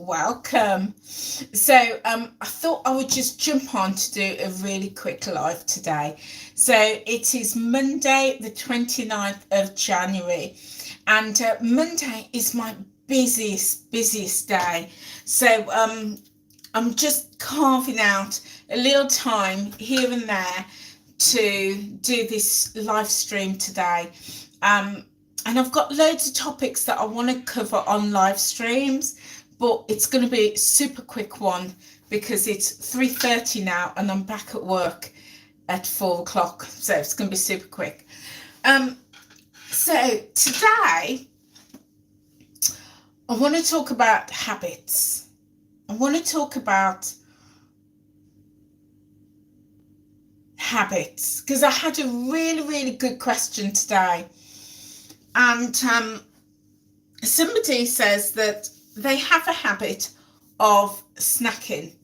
welcome. So I thought I would just jump on to do a really quick live today. So it is Monday the 29th of January, and Monday is my busiest day. So I'm just carving out a little time here and there to do this live stream today. And I've got loads of topics that I want to cover on live streams, but it's going to be a super quick one because it's 3:30 now and I'm back at work at 4 o'clock. So it's going to be super quick. So today I want to talk about habits. I want to talk about habits because I had a really good question today. And somebody says that they have a habit of snacking,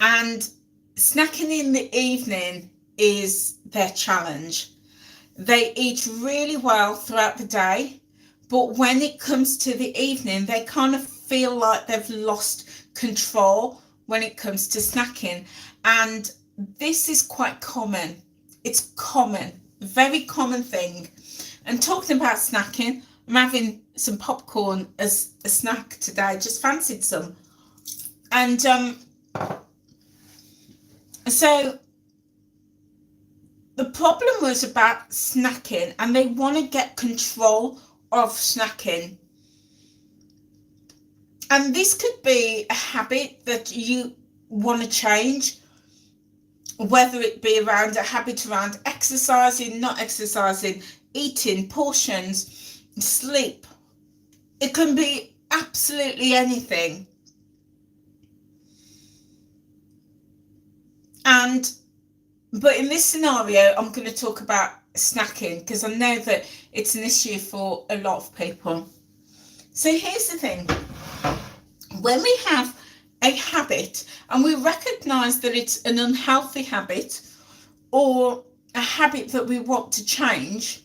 and snacking in the evening is their challenge. They eat really well throughout the day, but when it comes to the evening, they kind of feel like they've lost control when it comes to snacking. And this is quite common. It's common, a very common thing. And talking about snacking, I'm having some popcorn as a snack today. Just fancied some. And so the problem was about snacking, and they want to get control of snacking. And this could be a habit that you want to change, whether it be around a habit around exercising, not exercising, eating, portions, sleep. It can be absolutely anything. But in this scenario, I'm going to talk about snacking because I know that it's an issue for a lot of people. So here's the thing. When we have a habit and we recognize that it's an unhealthy habit or a habit that we want to change,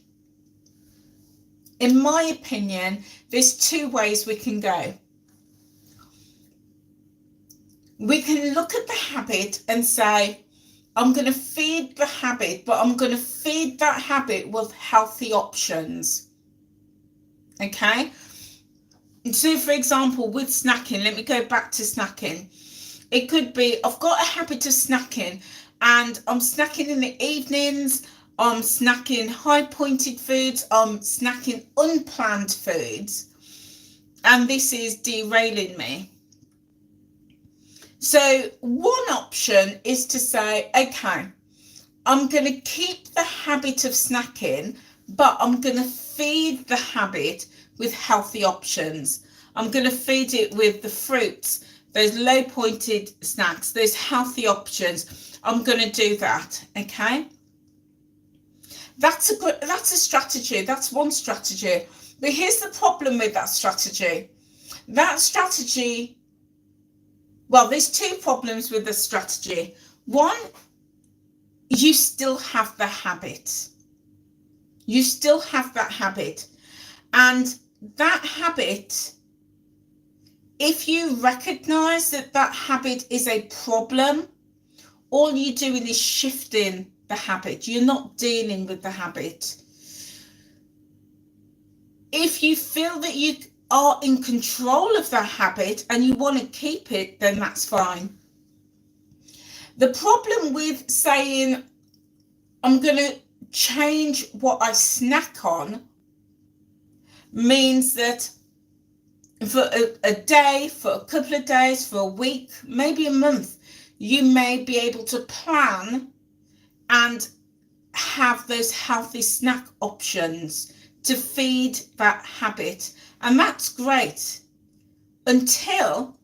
in my opinion, there's two ways we can go. We can look at the habit and say, I'm going to feed the habit, but I'm going to feed that habit with healthy options. Okay? So, for example, with snacking, let me go back to snacking. It could be, I've got a habit of snacking, and I'm snacking in the evenings, I'm snacking high pointed foods, I'm snacking unplanned foods, and this is derailing me. So one option is to say, okay, I'm going to keep the habit of snacking, but I'm going to feed the habit with healthy options. I'm going to feed it with the fruits, those low pointed snacks, those healthy options. I'm going to do that. Okay. That's a strategy. That's one strategy. But here's the problem with that strategy. Well, there's two problems with the strategy. One, you still have the habit. You still have that habit. And that habit, if you recognize that that habit is a problem, all you're doing is shifting the habit. You're not dealing with the habit. If you feel that you are in control of that habit and you want to keep it, then that's fine. The problem with saying, I'm going to change what I snack on, means that for a day, for a couple of days, for a week, maybe a month, you may be able to plan and have those healthy snack options to feed that habit. And that's great until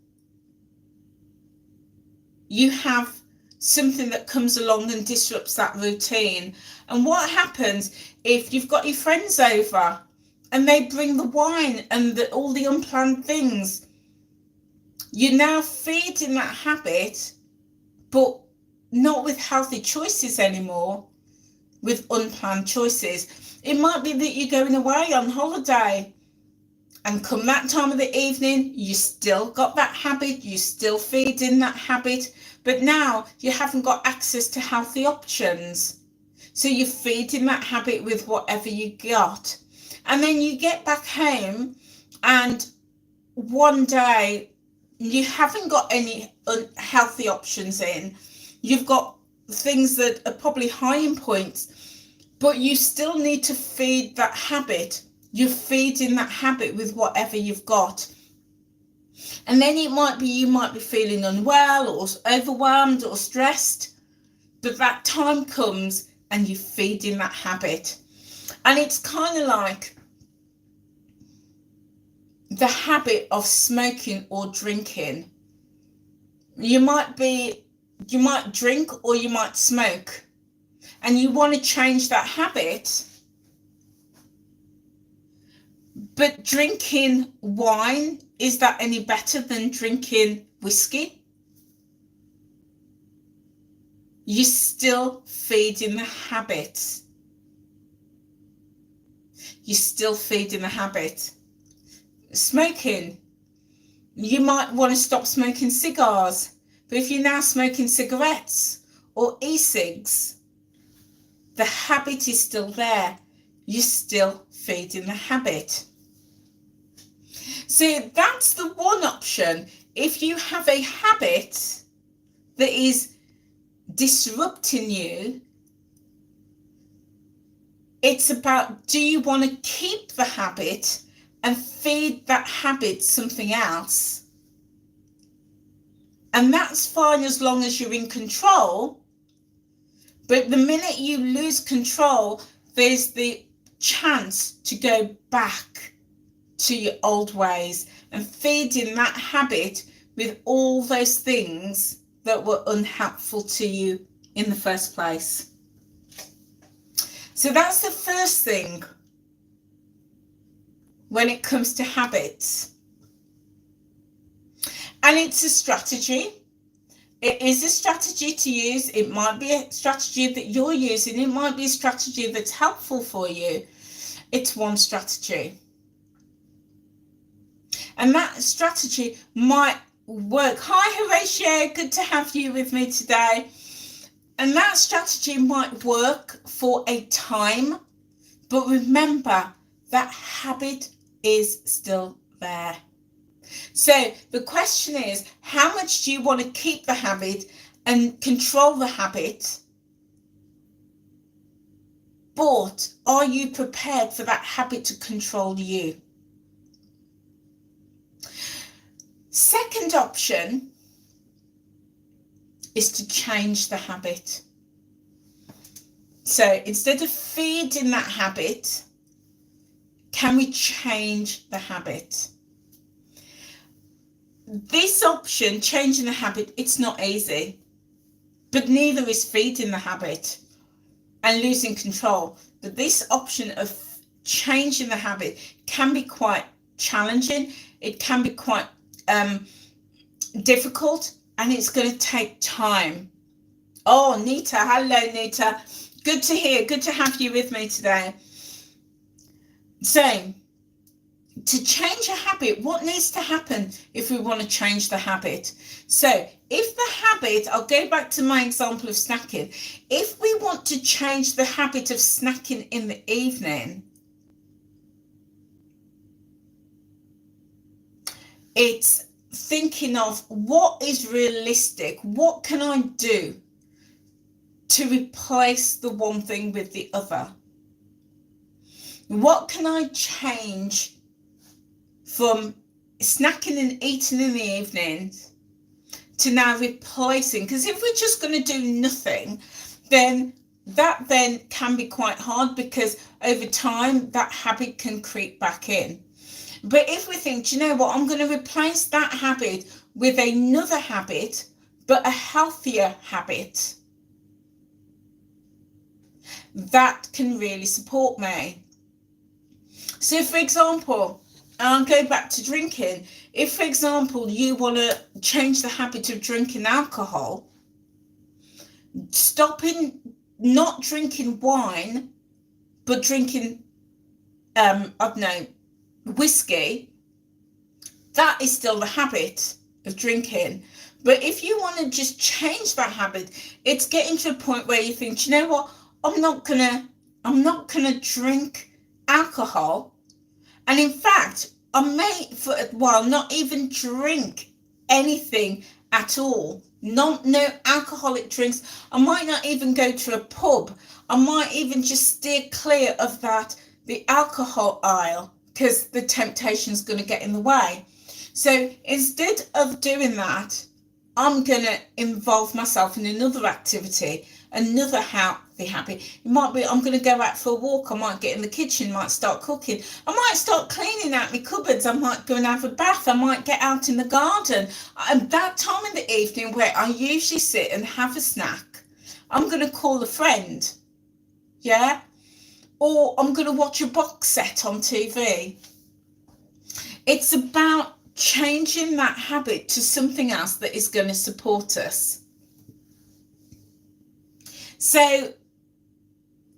you have something that comes along and disrupts that routine. And what happens if you've got your friends over and they bring the wine and all the unplanned things? You're now feeding that habit, but not with healthy choices anymore, with unplanned choices. It might be that you're going away on holiday And come that time of the evening, you still got that habit, you still feed in that habit, but now you haven't got access to healthy options. So you're feeding that habit with whatever you got. And then you get back home and one day you haven't got any unhealthy options in. You've got things that are probably high in points, but you still need to feed that habit. You're feeding that habit with whatever you've got. And then you might be feeling unwell or overwhelmed or stressed, but that time comes and you're feeding that habit. And it's kind of like the habit of smoking or drinking. You might drink or you might smoke, and you want to change that habit. But drinking wine, is that any better than drinking whiskey? You're still feeding the habit. You're still feeding the habit. Smoking, you might want to stop smoking cigars, but if you're now smoking cigarettes or e-cigs, the habit is still there. You're still feeding the habit. So that's the one option. If you have a habit that is disrupting you, it's about, do you want to keep the habit and feed that habit something else? And that's fine as long as you're in control. But the minute you lose control, there's the chance to go back to your old ways and feeding that habit with all those things that were unhelpful to you in the first place. So that's the first thing when it comes to habits. And it's a strategy. It is a strategy to use. It might be a strategy that you're using. It might be a strategy that's helpful for you. It's one strategy. And that strategy might work. Hi, Horatio. Good to have you with me today. And that strategy might work for a time. But remember, that habit is still there. So the question is, how much do you want to keep the habit and control the habit? But are you prepared for that habit to control you? Second option is to change the habit. So instead of feeding that habit, can we change the habit? This option, changing the habit, it's not easy, but neither is feeding the habit and losing control. But this option of changing the habit can be quite challenging. It can be quite difficult, and it's going to take time. Oh, Nita, hello, Nita. Good to hear. Good to have you with me today. So, to change a habit, what needs to happen if we want to change the habit? So if the habit, I'll go back to my example of snacking. If we want to change the habit of snacking in the evening, it's thinking of what is realistic. What can I do to replace the one thing with the other? What can I change from snacking and eating in the evenings to now replacing? Because if we're just going to do nothing, then that then can be quite hard, because over time that habit can creep back in. But if we think, do you know what, I'm going to replace that habit with another habit, but a healthier habit, that can really support me. So for example, I'll go back to drinking. If, for example, you want to change the habit of drinking alcohol, stopping, not drinking wine, but drinking, I don't know, whiskey, that is still the habit of drinking. But if you want to just change that habit, it's getting to a point where you think, you know what, I'm not gonna drink alcohol. And in fact, I may for a while not even drink anything at all. No alcoholic drinks. I might not even go to a pub. I might even just steer clear of the alcohol aisle, because the temptation is going to get in the way. So instead of doing that, I'm going to involve myself in another activity, another healthy habit. It might be I'm going to go out for a walk. I might get in the kitchen, might start cooking. I might start cleaning out my cupboards. I might go and have a bath. I might get out in the garden. And that time in the evening where I usually sit and have a snack, I'm going to call a friend. Yeah? Or I'm going to watch a box set on TV. It's about changing that habit to something else that is going to support us. So,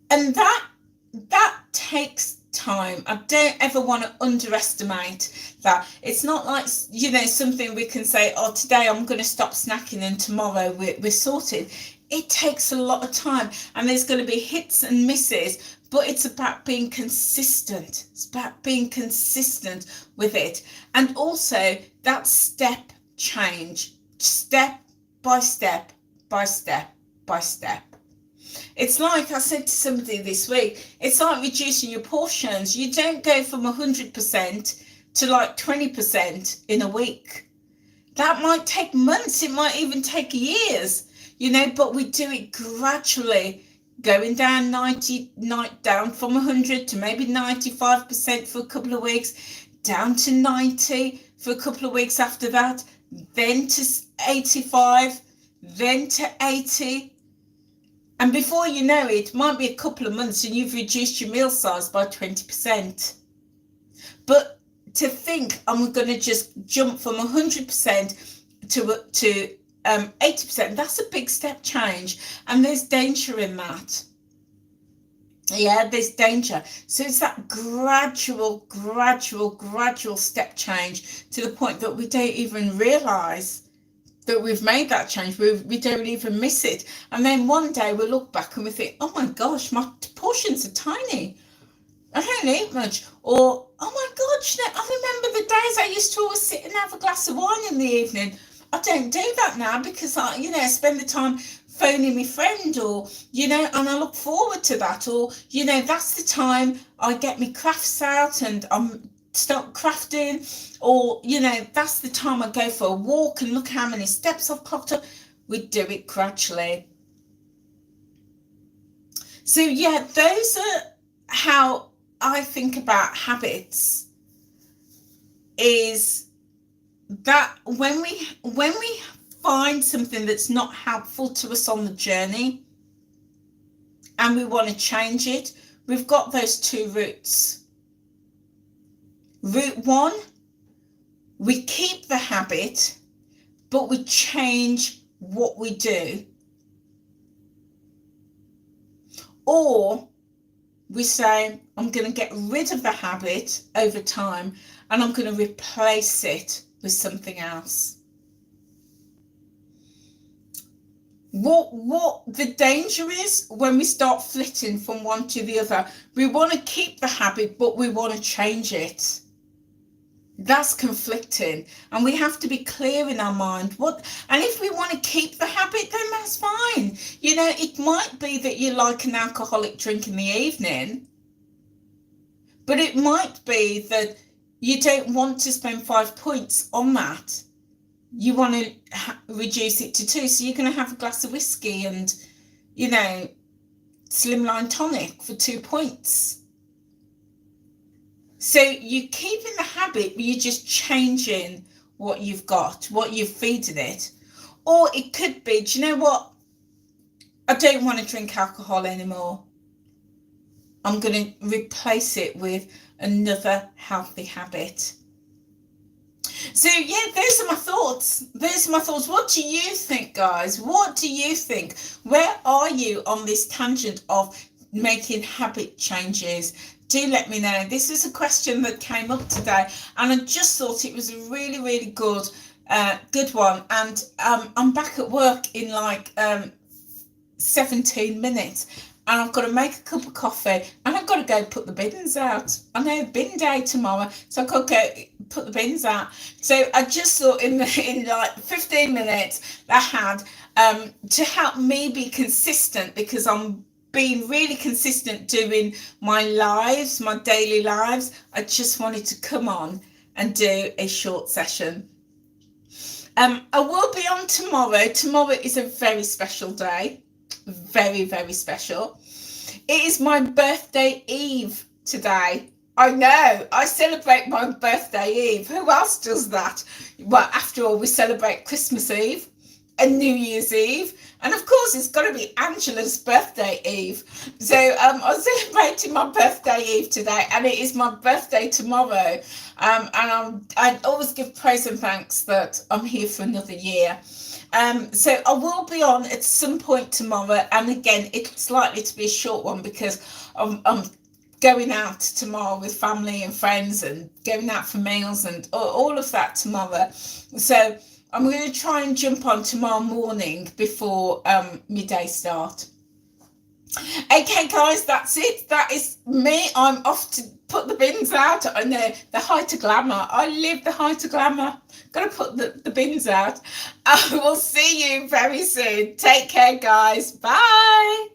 and that takes time. I don't ever want to underestimate that. It's not like, you know, something we can say, oh, today I'm going to stop snacking and tomorrow we're sorted. It takes a lot of time, and there's going to be hits and misses, but it's about being consistent. It's about being consistent with it. And also that step change, step by step by step by step. It's like I said to somebody this week, it's like reducing your portions. You don't go from 100% to like 20% in a week. That might take months. It might even take years, you know, but we do it gradually, going down down from 100 to maybe 95% for a couple of weeks, down to 90 for a couple of weeks after that, then to 85, then to 80. And before you know it, might be a couple of months and you've reduced your meal size by 20%. But to think I'm going to just jump from 100% to 80%, that's a big step change. And there's danger in that. Yeah, there's danger. So it's that gradual step change to the point that we don't even realise that we've made that change. We don't even miss it. And then one day we'll look back and we think, oh my gosh, my portions are tiny. I don't eat much. Or, oh my gosh, I remember the days I used to always sit and have a glass of wine in the evening. I don't do that now because I spend the time phoning my friend, or, and I look forward to that. Or, that's the time I get my crafts out and I'm start crafting, or that's the time I go for a walk and look how many steps I've clocked up. We do it gradually. So yeah, those are how I think about habits, is that when we find something that's not helpful to us on the journey and we want to change it, we've got those two routes. Route one, we keep the habit, but we change what we do. Or we say, I'm going to get rid of the habit over time and I'm going to replace it with something else. What the danger is when we start flitting from one to the other, we want to keep the habit, but we want to change it. That's conflicting, and we have to be clear in our mind. And if we want to keep the habit, then that's fine. It might be that you like an alcoholic drink in the evening, but it might be that you don't want to spend 5 points on that. You want to reduce it to 2, so you're going to have a glass of whiskey and slimline tonic for 2 points. So you're keeping the habit, but you're just changing what you've got, what you're feeding it. Or it could be, do you know what? I don't want to drink alcohol anymore. I'm going to replace it with another healthy habit. So yeah, those are my thoughts. What do you think, guys? What do you think? Where are you on this tangent of making habit changes, do let me know. This is a question that came up today, and I just thought it was a really, really good one. And I'm back at work in like 17 minutes, and I've got to make a cup of coffee, and I've got to go put the bins out. I know bin day tomorrow, so I've got to go put the bins out. So I just thought in like 15 minutes I had to help me be consistent, because I'm being really consistent doing my lives, my daily lives. I just wanted to come on and do a short session. I will be on tomorrow. Tomorrow is a very special day. Very, very special. It is my birthday eve today. I know, I celebrate my birthday eve. Who else does that? Well, after all, we celebrate Christmas Eve and New Year's Eve, and of course it's got to be Angela's birthday eve. So I'm celebrating my birthday eve today, and it is my birthday tomorrow. And I always give praise and thanks that I'm here for another year. So I will be on at some point tomorrow, and again, it's likely to be a short one because I'm going out tomorrow with family and friends, and going out for meals and all of that tomorrow. So I'm going to try and jump on tomorrow morning before midday start. Okay, guys, that's it. That is me. I'm off to put the bins out. I know, the height of glamour. I live the height of glamour. Got to put the bins out. I will see you very soon. Take care, guys. Bye.